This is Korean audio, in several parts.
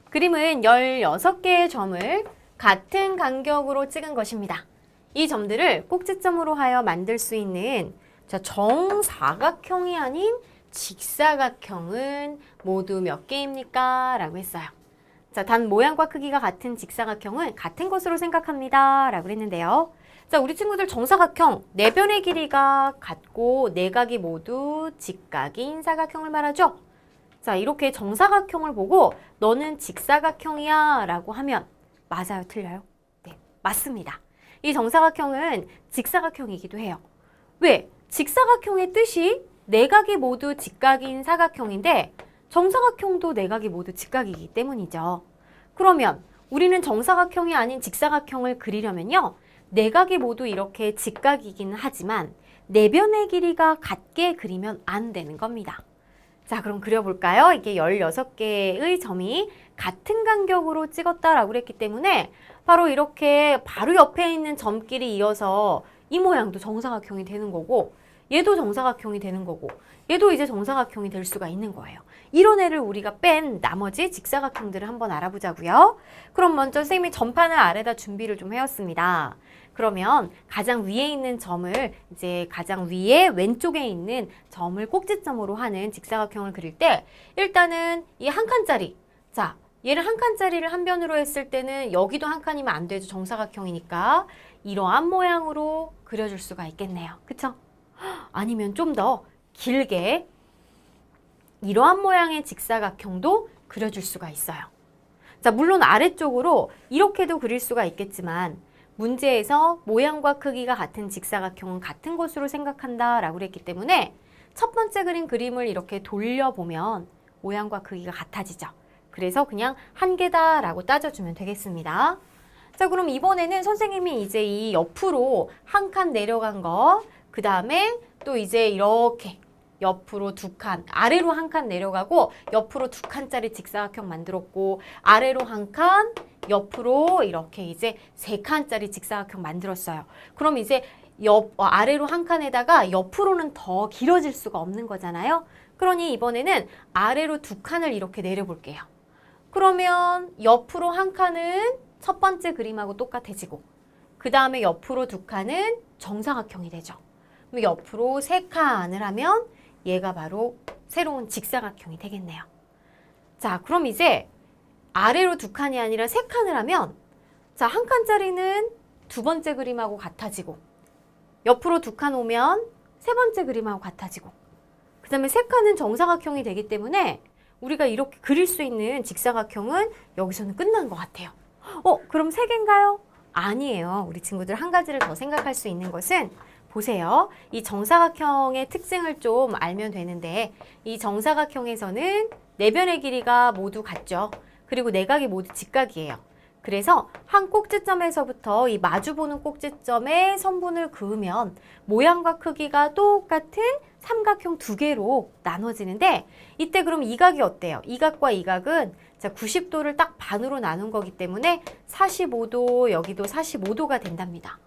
그림은 16개의 점을 같은 간격으로 찍은 것입니다. 이 점들을 꼭지점으로 하여 만들 수 있는 정사각형이 아닌 직사각형은 모두 몇 개입니까? 라고 했어요. 단 모양과 크기가 같은 직사각형은 같은 것으로 생각합니다. 라고 했는데요. 우리 친구들 정사각형, 네 변의 길이가 같고 내각이 모두 직각인 사각형을 말하죠. 이렇게 정사각형을 보고 너는 직사각형이야 라고 하면 맞아요, 틀려요? 네, 맞습니다. 이 정사각형은 직사각형이기도 해요. 왜? 직사각형의 뜻이 내각이 모두 직각인 사각형인데 정사각형도 내각이 모두 직각이기 때문이죠. 그러면 우리는 정사각형이 아닌 직사각형을 그리려면요. 내각이 모두 이렇게 직각이기는 하지만 네 변의 길이가 같게 그리면 안 되는 겁니다. 그럼 그려볼까요? 이게 16개의 점이 같은 간격으로 찍었다라고 했기 때문에 바로 이렇게 바로 옆에 있는 점끼리 이어서 이 모양도 정사각형이 되는 거고 얘도 정사각형이 되는 거고 얘도 이제 정사각형이 될 수가 있는 거예요. 이런 애를 우리가 뺀 나머지 직사각형들을 한번 알아보자고요. 그럼 먼저 선생님이 점판을 아래다 준비를 좀 해왔습니다. 그러면 가장 위에 있는 점을 이제 가장 위에 왼쪽에 있는 점을 꼭지점으로 하는 직사각형을 그릴 때 일단은 이 한 칸짜리, 얘를 한 칸짜리를 한 변으로 했을 때는 여기도 한 칸이면 안 되죠. 정사각형이니까 이러한 모양으로 그려줄 수가 있겠네요. 그쵸? 아니면 좀 더 길게 이러한 모양의 직사각형도 그려줄 수가 있어요. 물론 아래쪽으로 이렇게도 그릴 수가 있겠지만 문제에서 모양과 크기가 같은 직사각형은 같은 것으로 생각한다 라고 했기 때문에 첫 번째 그린 그림을 이렇게 돌려보면 모양과 크기가 같아지죠. 그래서 그냥 한 개다 라고 따져주면 되겠습니다. 그럼 이번에는 선생님이 이제 이 옆으로 한 칸 내려간 거, 그 다음에 또 이제 이렇게 옆으로 두 칸, 아래로 한 칸 내려가고 옆으로 두 칸짜리 직사각형 만들었고 아래로 한 칸, 옆으로 이렇게 이제 세 칸짜리 직사각형 만들었어요. 그럼 이제 아래로 한 칸에다가 옆으로는 더 길어질 수가 없는 거잖아요. 그러니 이번에는 아래로 두 칸을 이렇게 내려볼게요. 그러면 옆으로 한 칸은 첫 번째 그림하고 똑같아지고 그 다음에 옆으로 두 칸은 정사각형이 되죠. 그럼 옆으로 세 칸을 하면 얘가 바로 새로운 직사각형이 되겠네요. 그럼 이제 아래로 두 칸이 아니라 세 칸을 하면 한 칸짜리는 두 번째 그림하고 같아지고 옆으로 두 칸 오면 세 번째 그림하고 같아지고 그 다음에 세 칸은 정사각형이 되기 때문에 우리가 이렇게 그릴 수 있는 직사각형은 여기서는 끝난 것 같아요. 그럼 세 개인가요? 아니에요. 우리 친구들 한 가지를 더 생각할 수 있는 것은 보세요. 이 정사각형의 특징을 좀 알면 되는데 이 정사각형에서는 네 변의 길이가 모두 같죠. 그리고 내각이 모두 직각이에요. 그래서 한 꼭지점에서부터 이 마주보는 꼭지점에 선분을 그으면 모양과 크기가 똑같은 삼각형 두 개로 나눠지는데 이때 그럼 이 각이 어때요? 이 각과 이 각은 90도를 딱 반으로 나눈 거기 때문에 45도, 여기도 45도가 된답니다.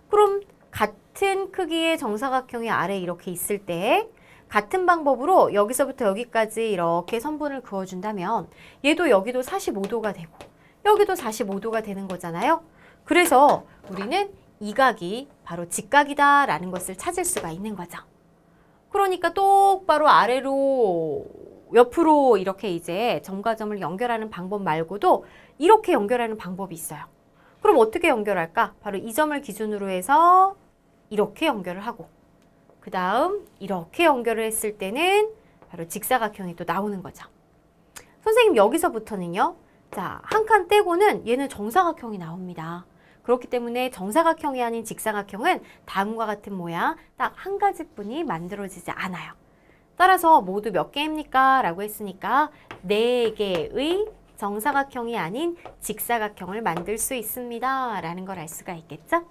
그럼 같은 크기의 정사각형이 아래 이렇게 있을 때 같은 방법으로 여기서부터 여기까지 이렇게 선분을 그어준다면 얘도 여기도 45도가 되고 여기도 45도가 되는 거잖아요. 그래서 우리는 이 각이 바로 직각이다 라는 것을 찾을 수가 있는 거죠. 그러니까 똑바로 아래로 옆으로 이렇게 이제 점과 점을 연결하는 방법 말고도 이렇게 연결하는 방법이 있어요. 그럼 어떻게 연결할까? 바로 이 점을 기준으로 해서 이렇게 연결을 하고 그 다음 이렇게 연결을 했을 때는 바로 직사각형이 또 나오는 거죠. 선생님 여기서부터는요. 한 칸 떼고는 얘는 정사각형이 나옵니다. 그렇기 때문에 정사각형이 아닌 직사각형은 다음과 같은 모양 딱 한 가지뿐이 만들어지지 않아요. 따라서 모두 몇 개입니까? 라고 했으니까 4개의 정사각형이 아닌 직사각형을 만들 수 있습니다. 라는 걸 알 수가 있겠죠?